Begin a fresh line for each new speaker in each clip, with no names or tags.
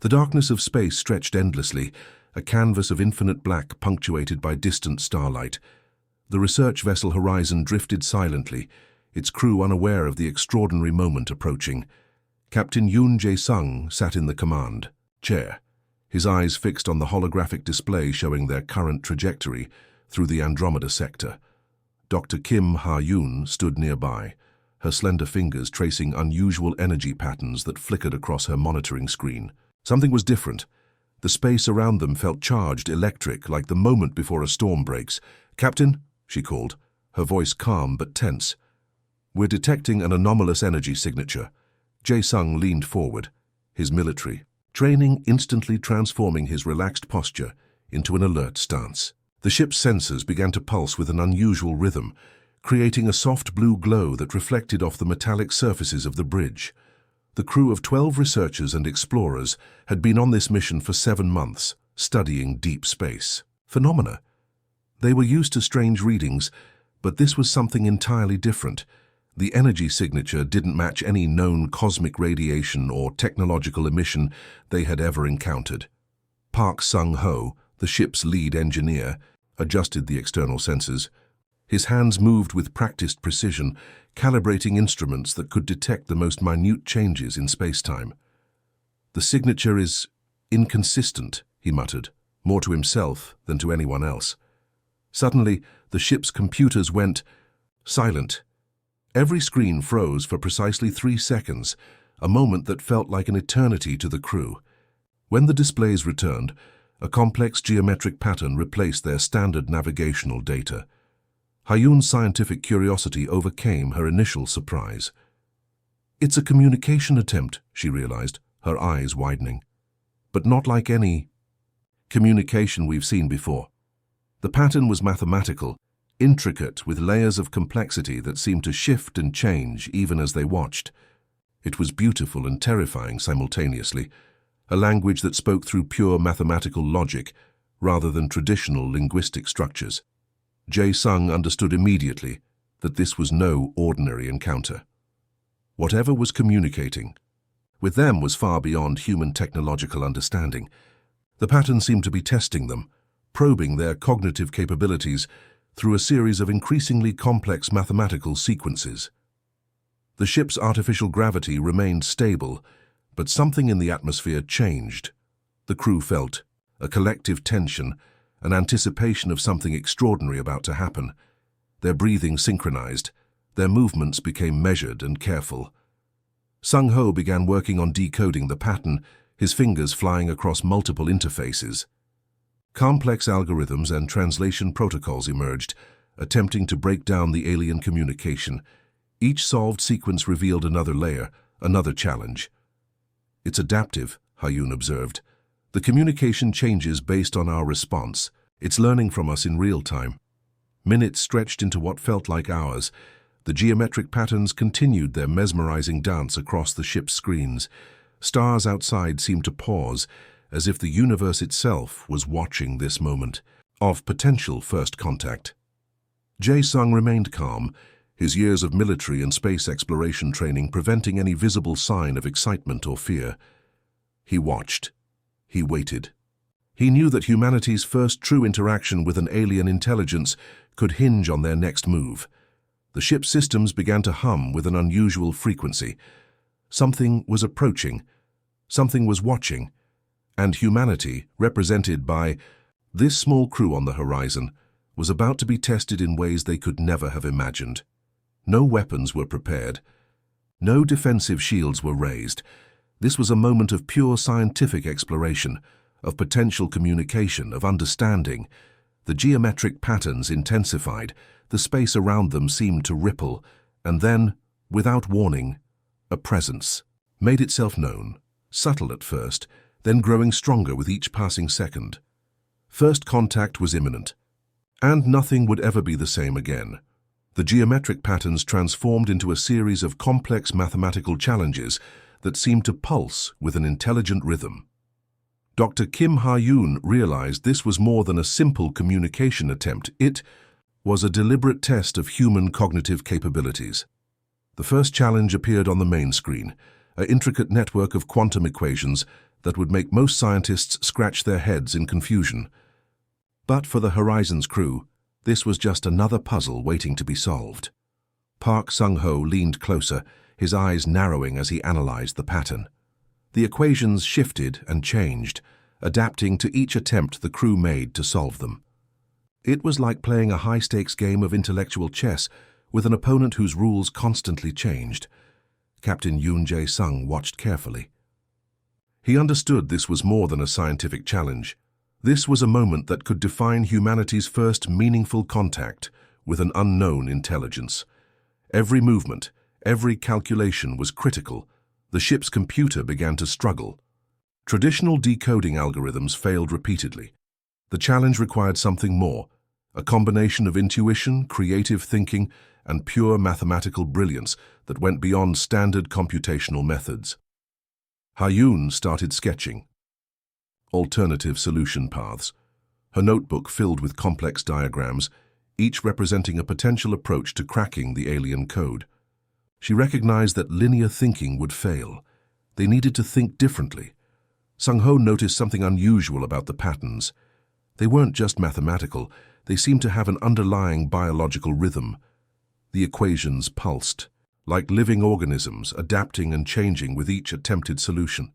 The darkness of space stretched endlessly, a canvas of infinite black punctuated by distant starlight. The research vessel Horizon drifted silently, its crew unaware of the extraordinary moment approaching. Captain Yoon Jae-sung sat in the command chair, his eyes fixed on the holographic display showing their current trajectory through the Andromeda sector. Dr. Kim Ha-yoon stood nearby, her slender fingers tracing unusual energy patterns that flickered across her monitoring screen. Something was different. The space around them felt charged, electric, like the moment before a storm breaks. "Captain," she called, her voice calm but tense. "We're detecting an anomalous energy signature." Jae-sung leaned forward, his military training instantly transforming his relaxed posture into an alert stance. The ship's sensors began to pulse with an unusual rhythm, creating a soft blue glow that reflected off the metallic surfaces of the bridge. The crew of 12 researchers and explorers had been on this mission for 7 months, studying deep space phenomena. They were used to strange readings, but this was something entirely different. The energy signature didn't match any known cosmic radiation or technological emission they had ever encountered. Park Sung-ho, the ship's lead engineer, adjusted the external sensors. His hands moved with practiced precision, calibrating instruments that could detect the most minute changes in space-time. "The signature is inconsistent," he muttered, more to himself than to anyone else. Suddenly, the ship's computers went silent. Every screen froze for precisely 3 seconds, a moment that felt like an eternity to the crew. When the displays returned, a complex geometric pattern replaced their standard navigational data. Ha-yoon's scientific curiosity overcame her initial surprise. "It's a communication attempt," she realized, her eyes widening. "But not like any communication we've seen before." The pattern was mathematical, intricate with layers of complexity that seemed to shift and change even as they watched. It was beautiful and terrifying simultaneously, a language that spoke through pure mathematical logic rather than traditional linguistic structures. Jae-sung understood immediately that this was no ordinary encounter. Whatever was communicating with them was far beyond human technological understanding. The pattern seemed to be testing them, probing their cognitive capabilities through a series of increasingly complex mathematical sequences. The ship's artificial gravity remained stable, but something in the atmosphere changed. The crew felt a collective tension, an anticipation of something extraordinary about to happen. Their breathing synchronized, their movements became measured and careful. Sung-ho began working on decoding the pattern, his fingers flying across multiple interfaces. Complex algorithms and translation protocols emerged, attempting to break down the alien communication. Each solved sequence revealed another layer, another challenge. "It's adaptive," Ha-yoon observed. "The communication changes based on our response. It's learning from us in real time." Minutes stretched into what felt like hours. The geometric patterns continued their mesmerizing dance across the ship's screens. Stars outside seemed to pause, as if the universe itself was watching this moment of potential first contact. Jae-sung remained calm, his years of military and space exploration training preventing any visible sign of excitement or fear. He watched. He waited. He knew that humanity's first true interaction with an alien intelligence could hinge on their next move. The ship's systems began to hum with an unusual frequency. Something was approaching. Something was watching. And humanity, represented by this small crew on the horizon, was about to be tested in ways they could never have imagined. No weapons were prepared. No defensive shields were raised. This was a moment of pure scientific exploration, of potential communication, of understanding. The geometric patterns intensified, the space around them seemed to ripple, and then, without warning, a presence made itself known, subtle at first, then growing stronger with each passing second. First contact was imminent, and nothing would ever be the same again. The geometric patterns transformed into a series of complex mathematical challenges that seemed to pulse with an intelligent rhythm. Dr. Kim Ha-yoon realized this was more than a simple communication attempt. It was a deliberate test of human cognitive capabilities. The first challenge appeared on the main screen, an intricate network of quantum equations that would make most scientists scratch their heads in confusion. But for the Horizon's crew, this was just another puzzle waiting to be solved. Park Sung-ho leaned closer, his eyes narrowing as he analyzed the pattern. The equations shifted and changed, adapting to each attempt the crew made to solve them. It was like playing a high-stakes game of intellectual chess with an opponent whose rules constantly changed. Captain Yoon Jae-sung watched carefully. He understood this was more than a scientific challenge. This was a moment that could define humanity's first meaningful contact with an unknown intelligence. Every movement, every calculation was critical. The ship's computer began to struggle. Traditional decoding algorithms failed repeatedly. The challenge required something more, a combination of intuition, creative thinking, and pure mathematical brilliance that went beyond standard computational methods. Ha-yoon started sketching alternative solution paths, her notebook filled with complex diagrams, each representing a potential approach to cracking the alien code. She recognized that linear thinking would fail. They needed to think differently. Sung-ho noticed something unusual about the patterns. They weren't just mathematical, they seemed to have an underlying biological rhythm. The equations pulsed, like living organisms adapting and changing with each attempted solution.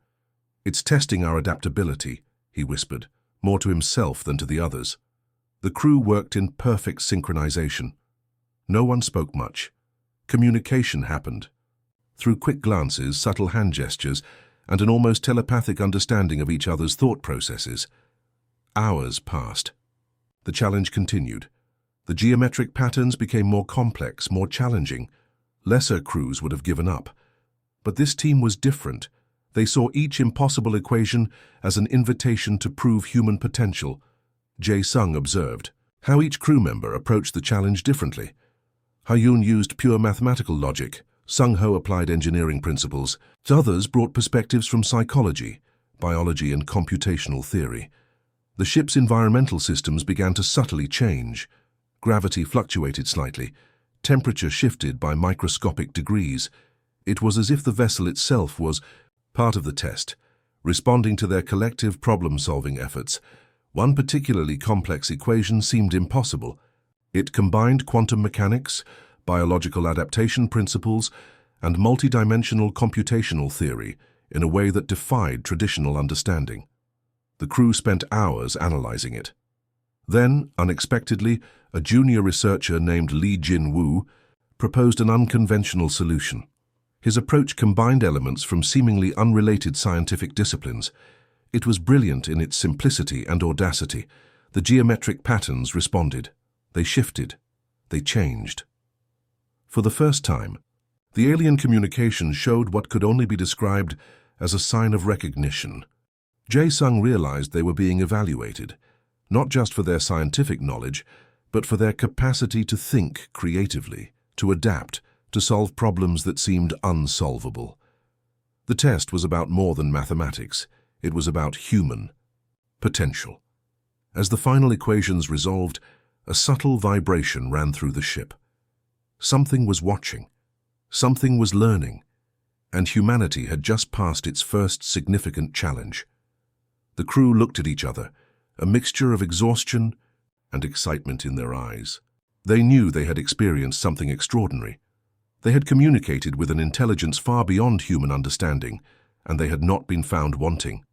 "It's testing our adaptability," he whispered, more to himself than to the others. The crew worked in perfect synchronization. No one spoke much. Communication happened. Through quick glances, subtle hand gestures, and an almost telepathic understanding of each other's thought processes. Hours passed. The challenge continued. The geometric patterns became more complex, more challenging. Lesser crews would have given up. But this team was different. They saw each impossible equation as an invitation to prove human potential. Jae-sung observed how each crew member approached the challenge differently. Ha-yoon used pure mathematical logic. Sung-ho applied engineering principles. Others brought perspectives from psychology, biology, and computational theory. The ship's environmental systems began to subtly change. Gravity fluctuated slightly. Temperature shifted by microscopic degrees. It was as if the vessel itself was part of the test, responding to their collective problem-solving efforts. One particularly complex equation seemed impossible. It combined quantum mechanics, biological adaptation principles, and multidimensional computational theory in a way that defied traditional understanding. The crew spent hours analyzing it. Then, unexpectedly, a junior researcher named Lee Jin-woo proposed an unconventional solution. His approach combined elements from seemingly unrelated scientific disciplines. It was brilliant in its simplicity and audacity. The geometric patterns responded. They shifted. They changed. For the first time, the alien communication showed what could only be described as a sign of recognition. Jae-sung realized they were being evaluated, not just for their scientific knowledge, but for their capacity to think creatively, to adapt, to solve problems that seemed unsolvable. The test was about more than mathematics. It was about human potential. As the final equations resolved, a subtle vibration ran through the ship. Something was watching, something was learning, and humanity had just passed its first significant challenge. The crew looked at each other, a mixture of exhaustion and excitement in their eyes. They knew they had experienced something extraordinary. They had communicated with an intelligence far beyond human understanding, and they had not been found wanting.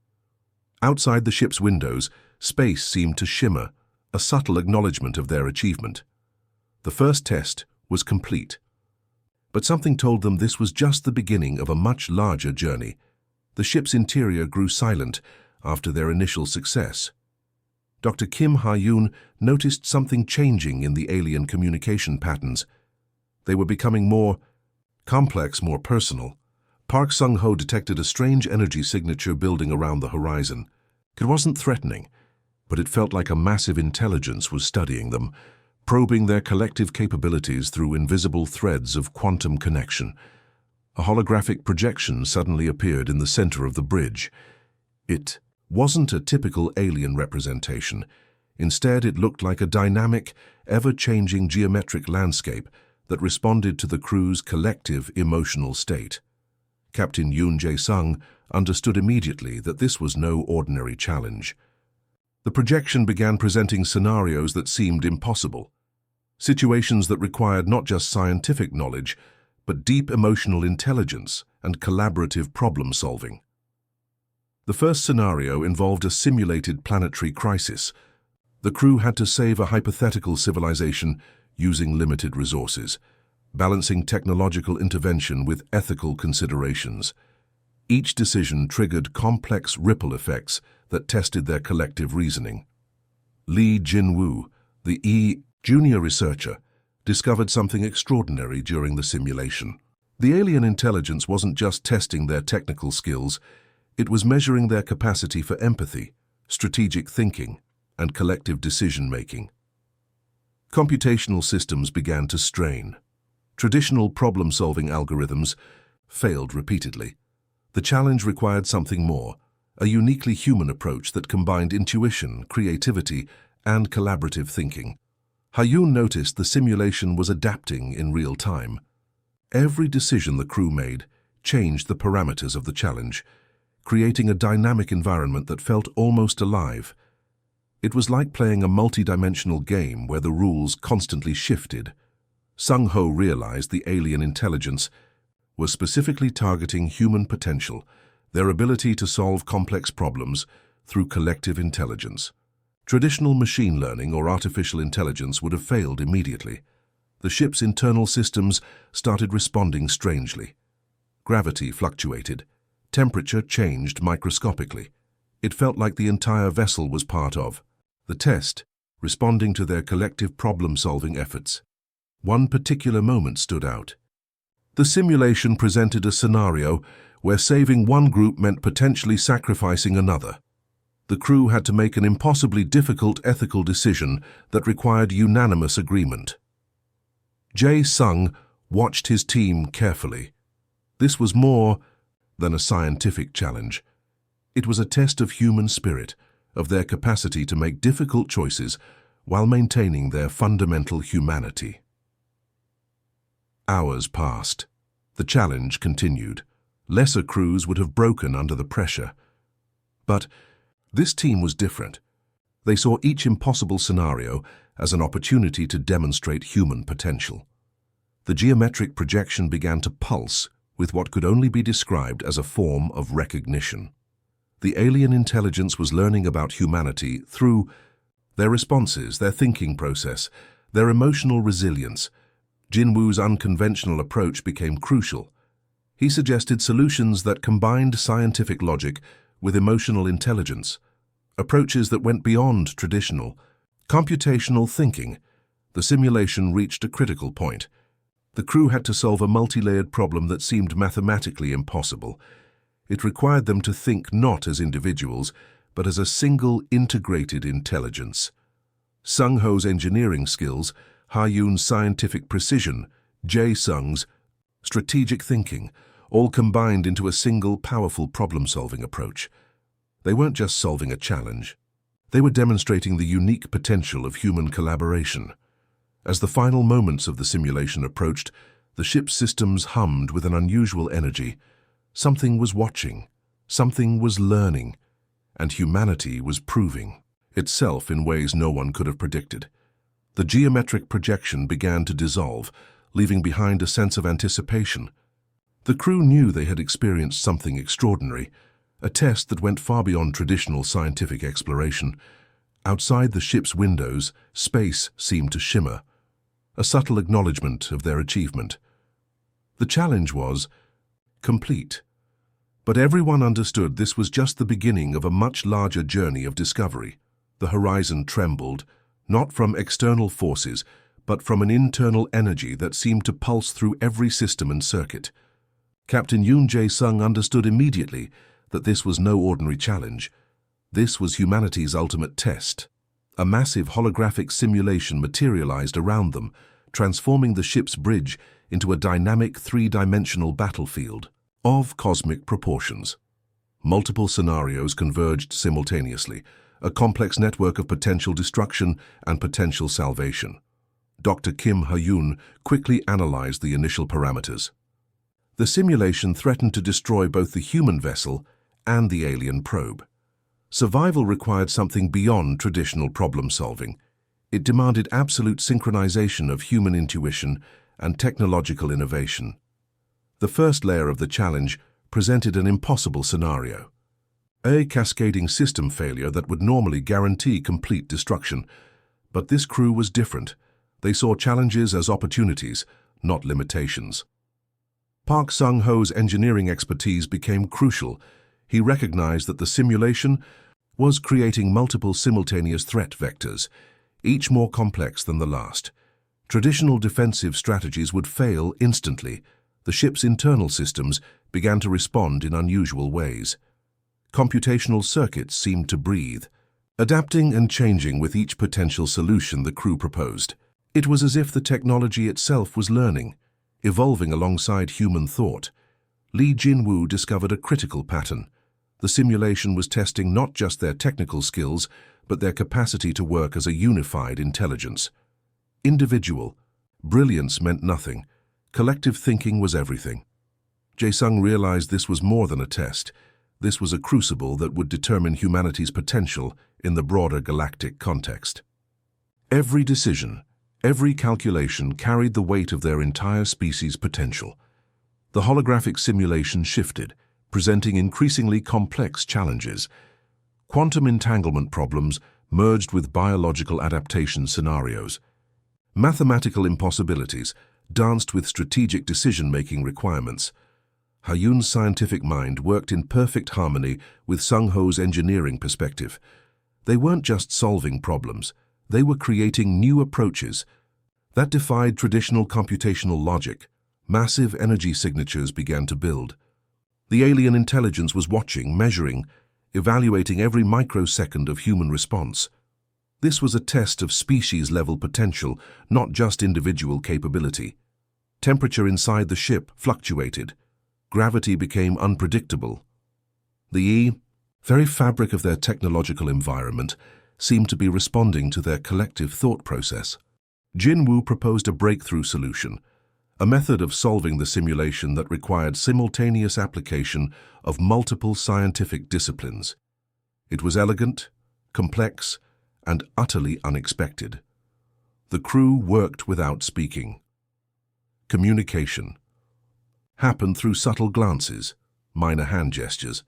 Outside the ship's windows, space seemed to shimmer, a subtle acknowledgement of their achievement. The first test was complete. But something told them this was just the beginning of a much larger journey. The ship's interior grew silent after their initial success. Dr. Kim Ha-yoon noticed something changing in the alien communication patterns. They were becoming more complex, more personal. Park Sung-ho detected a strange energy signature building around the horizon. It wasn't threatening, but it felt like a massive intelligence was studying them, probing their collective capabilities through invisible threads of quantum connection. A holographic projection suddenly appeared in the center of the bridge. It wasn't a typical alien representation. Instead, it looked like a dynamic, ever-changing geometric landscape that responded to the crew's collective emotional state. Captain Yoon Jae-sung understood immediately that this was no ordinary challenge. The projection began presenting scenarios that seemed impossible, situations that required not just scientific knowledge, but deep emotional intelligence and collaborative problem-solving. The first scenario involved a simulated planetary crisis. The crew had to save a hypothetical civilization using limited resources, balancing technological intervention with ethical considerations. Each decision triggered complex ripple effects that tested their collective reasoning. Lee Jin-woo, the junior researcher, discovered something extraordinary during the simulation. The alien intelligence wasn't just testing their technical skills, it was measuring their capacity for empathy, strategic thinking, and collective decision-making. Computational systems began to strain. Traditional problem-solving algorithms failed repeatedly. The challenge required something more, a uniquely human approach that combined intuition, creativity, and collaborative thinking. Ha-yoon noticed the simulation was adapting in real time. Every decision the crew made changed the parameters of the challenge, creating a dynamic environment that felt almost alive. It was like playing a multi-dimensional game where the rules constantly shifted. Sung-ho realized the alien intelligence was specifically targeting human potential, their ability to solve complex problems through collective intelligence. Traditional machine learning or artificial intelligence would have failed immediately. The ship's internal systems started responding strangely. Gravity fluctuated. Temperature changed microscopically. It felt like the entire vessel was part of the test, responding to their collective problem-solving efforts. One particular moment stood out. The simulation presented a scenario where saving one group meant potentially sacrificing another. The crew had to make an impossibly difficult ethical decision that required unanimous agreement. Jae-sung watched his team carefully. This was more than a scientific challenge. It was a test of human spirit, of their capacity to make difficult choices while maintaining their fundamental humanity. Hours passed. The challenge continued. Lesser crews would have broken under the pressure. But this team was different. They saw each impossible scenario as an opportunity to demonstrate human potential. The geometric projection began to pulse with what could only be described as a form of recognition. The alien intelligence was learning about humanity through their responses, their thinking process, their emotional resilience. Jin-woo's unconventional approach became crucial. He suggested solutions that combined scientific logic with emotional intelligence, approaches that went beyond traditional computational thinking. The simulation reached a critical point. The crew had to solve a multi-layered problem that seemed mathematically impossible. It required them to think not as individuals, but as a single integrated intelligence. Sung-ho's engineering skills, Ha-yoon's scientific precision, Jae-sung's strategic thinking, all combined into a single powerful problem-solving approach. They weren't just solving a challenge. They were demonstrating the unique potential of human collaboration. As the final moments of the simulation approached, the ship's systems hummed with an unusual energy. Something was watching, something was learning, and humanity was proving itself in ways no one could have predicted. The geometric projection began to dissolve, leaving behind a sense of anticipation. The crew knew they had experienced something extraordinary, a test that went far beyond traditional scientific exploration. Outside the ship's windows, space seemed to shimmer, a subtle acknowledgement of their achievement. The challenge was complete. But everyone understood this was just the beginning of a much larger journey of discovery. The horizon trembled, not from external forces, but from an internal energy that seemed to pulse through every system and circuit. Captain Yoon Jae-sung understood immediately that this was no ordinary challenge. This was humanity's ultimate test. A massive holographic simulation materialized around them, transforming the ship's bridge into a dynamic three-dimensional battlefield of cosmic proportions. Multiple scenarios converged simultaneously, a complex network of potential destruction and potential salvation. Dr. Kim Ha-yoon quickly analyzed the initial parameters. The simulation threatened to destroy both the human vessel and the alien probe. Survival required something beyond traditional problem-solving. It demanded absolute synchronization of human intuition and technological innovation. The first layer of the challenge presented an impossible scenario. A cascading system failure that would normally guarantee complete destruction. But this crew was different. They saw challenges as opportunities, not limitations. Park Sung-ho's engineering expertise became crucial. He recognized that the simulation was creating multiple simultaneous threat vectors, each more complex than the last. Traditional defensive strategies would fail instantly. The ship's internal systems began to respond in unusual ways. Computational circuits seemed to breathe, adapting and changing with each potential solution the crew proposed. It was as if the technology itself was learning, evolving alongside human thought. Lee Jin-woo discovered a critical pattern. The simulation was testing not just their technical skills, but their capacity to work as a unified intelligence. Individual brilliance meant nothing. Collective thinking was everything. Jae-sung realized this was more than a test. This was a crucible that would determine humanity's potential in the broader galactic context. Every decision, every calculation carried the weight of their entire species' potential. The holographic simulation shifted, presenting increasingly complex challenges. Quantum entanglement problems merged with biological adaptation scenarios. Mathematical impossibilities danced with strategic decision-making requirements. Ha-Yun's scientific mind worked in perfect harmony with Sung-ho's engineering perspective. They weren't just solving problems, they were creating new approaches that defied traditional computational logic. Massive energy signatures began to build. The alien intelligence was watching, measuring, evaluating every microsecond of human response. This was a test of species-level potential, not just individual capability. Temperature inside the ship fluctuated. Gravity became unpredictable. The very fabric of their technological environment seemed to be responding to their collective thought process. Jin-woo proposed a breakthrough solution, a method of solving the simulation that required simultaneous application of multiple scientific disciplines. It was elegant, complex, and utterly unexpected. The crew worked without speaking. Communication happened through subtle glances, minor hand gestures,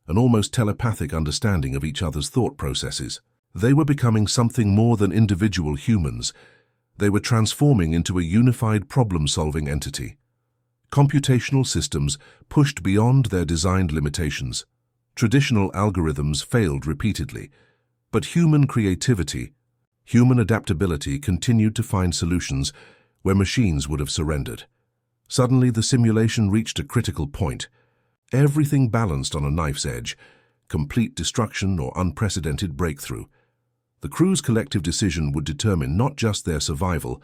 an almost telepathic understanding of each other's thought processes. They were becoming something more than individual humans. They were transforming into a unified problem-solving entity. Computational systems pushed beyond their designed limitations. Traditional algorithms failed repeatedly, but human creativity, human adaptability continued to find solutions where machines would have surrendered. Suddenly, the simulation reached a critical point. Everything balanced on a knife's edge, complete destruction or unprecedented breakthrough. The crew's collective decision would determine not just their survival,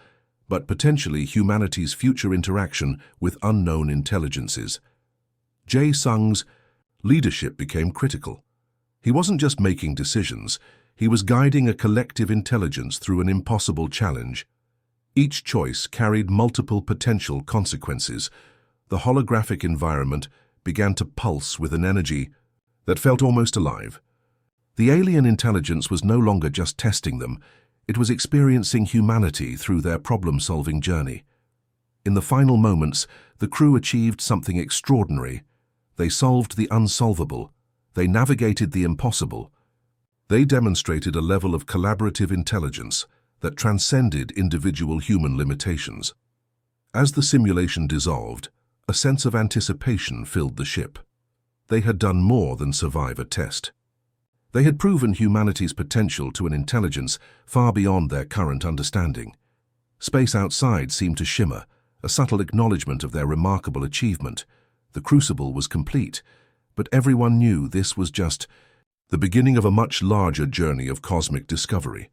but potentially humanity's future interaction with unknown intelligences. Jae-sung's leadership became critical. He wasn't just making decisions, he was guiding a collective intelligence through an impossible challenge. Each choice carried multiple potential consequences. The holographic environment began to pulse with an energy that felt almost alive. The alien intelligence was no longer just testing them, it was experiencing humanity through their problem-solving journey. In the final moments, the crew achieved something extraordinary. They solved the unsolvable. They navigated the impossible. They demonstrated a level of collaborative intelligence that transcended individual human limitations. As the simulation dissolved, a sense of anticipation filled the ship. They had done more than survive a test. They had proven humanity's potential to an intelligence far beyond their current understanding. Space outside seemed to shimmer, a subtle acknowledgement of their remarkable achievement. The crucible was complete, but everyone knew this was just the beginning of a much larger journey of cosmic discovery.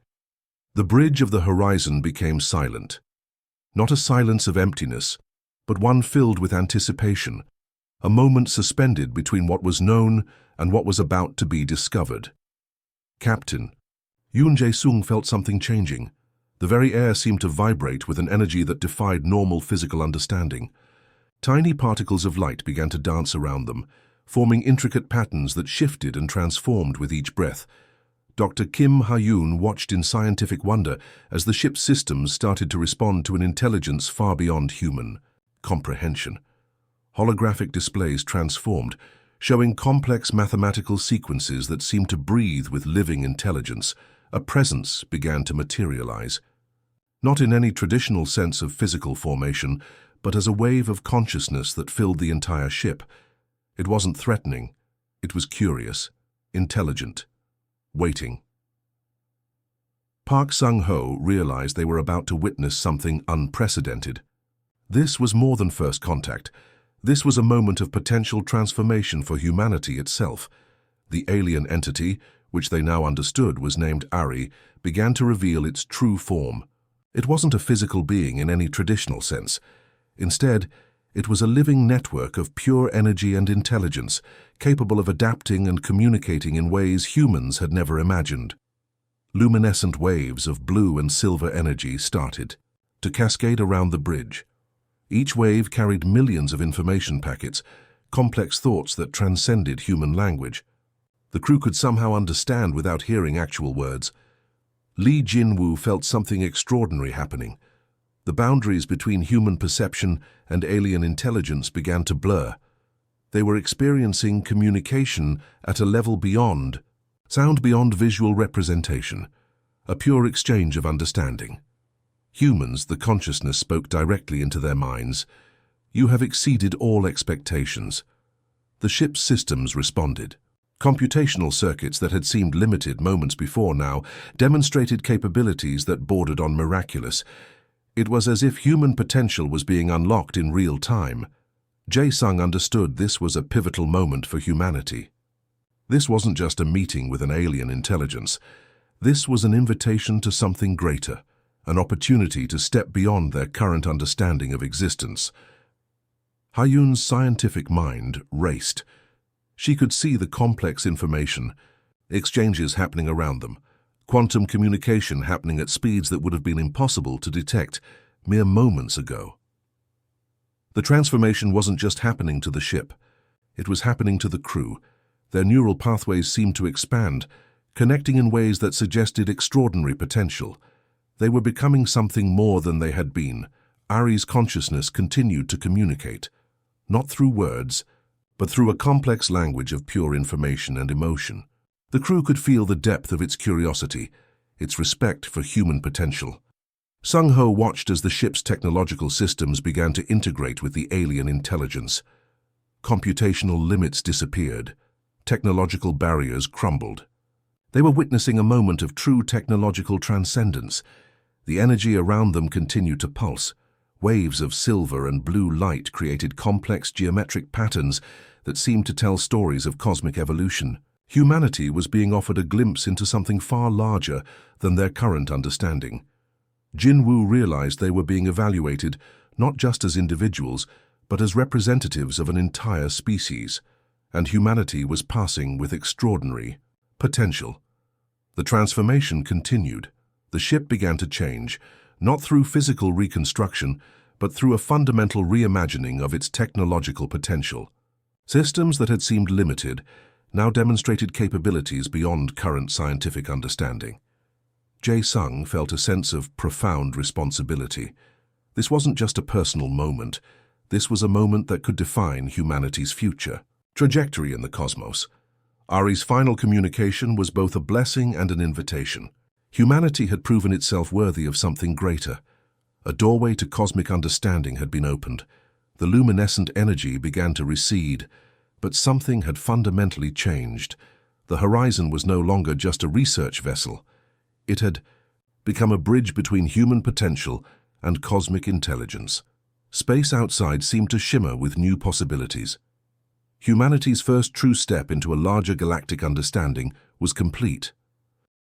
The bridge of the horizon became silent. Not a silence of emptiness, but one filled with anticipation, a moment suspended between what was known and what was about to be discovered. Captain, Yoon Jae-sung felt something changing. The very air seemed to vibrate with an energy that defied normal physical understanding. Tiny particles of light began to dance around them, forming intricate patterns that shifted and transformed with each breath. Dr. Kim Ha-yoon watched in scientific wonder as the ship's systems started to respond to an intelligence far beyond human comprehension. Holographic displays transformed, showing complex mathematical sequences that seemed to breathe with living intelligence. A presence began to materialize. Not in any traditional sense of physical formation, but as a wave of consciousness that filled the entire ship. It wasn't threatening. It was curious, intelligent, waiting. Park Sung-ho realized they were about to witness something unprecedented. This was more than first contact. This was a moment of potential transformation for humanity itself. The alien entity, which they now understood was named Ari, began to reveal its true form. It wasn't a physical being in any traditional sense. Instead, it was a living network of pure energy and intelligence, capable of adapting and communicating in ways humans had never imagined. Luminescent waves of blue and silver energy started to cascade around the bridge. Each wave carried millions of information packets, complex thoughts that transcended human language. The crew could somehow understand without hearing actual words. Lee Jin-woo felt something extraordinary happening. The boundaries between human perception and alien intelligence began to blur. They were experiencing communication at a level beyond, sound beyond visual representation, a pure exchange of understanding. Humans, the consciousness spoke directly into their minds. "You have exceeded all expectations." The ship's systems responded. Computational circuits that had seemed limited moments before now demonstrated capabilities that bordered on miraculous. It was as if human potential was being unlocked in real time. Jae-sung understood this was a pivotal moment for humanity. This wasn't just a meeting with an alien intelligence. This was an invitation to something greater, an opportunity to step beyond their current understanding of existence. Ha-yoon's scientific mind raced. She could see the complex information, exchanges happening around them, quantum communication happening at speeds that would have been impossible to detect mere moments ago. The transformation wasn't just happening to the ship. It was happening to the crew. Their neural pathways seemed to expand, connecting in ways that suggested extraordinary potential. They were becoming something more than they had been. Ari's consciousness continued to communicate, not through words, but through a complex language of pure information and emotion. The crew could feel the depth of its curiosity, its respect for human potential. Sung-ho watched as the ship's technological systems began to integrate with the alien intelligence. Computational limits disappeared. Technological barriers crumbled. They were witnessing a moment of true technological transcendence. The energy around them continued to pulse. Waves of silver and blue light created complex geometric patterns that seemed to tell stories of cosmic evolution. Humanity was being offered a glimpse into something far larger than their current understanding. Jin-woo realized they were being evaluated not just as individuals, but as representatives of an entire species, and humanity was passing with extraordinary potential. The transformation continued. The ship began to change, not through physical reconstruction, but through a fundamental reimagining of its technological potential. Systems that had seemed limited now demonstrated capabilities beyond current scientific understanding. Jae-sung felt a sense of profound responsibility. This wasn't just a personal moment. This was a moment that could define humanity's future trajectory in the cosmos. Ari's final communication was both a blessing and an invitation. Humanity had proven itself worthy of something greater. A doorway to cosmic understanding had been opened. The luminescent energy began to recede, but something had fundamentally changed. The horizon was no longer just a research vessel. It had become a bridge between human potential and cosmic intelligence. Space outside seemed to shimmer with new possibilities. Humanity's first true step into a larger galactic understanding was complete.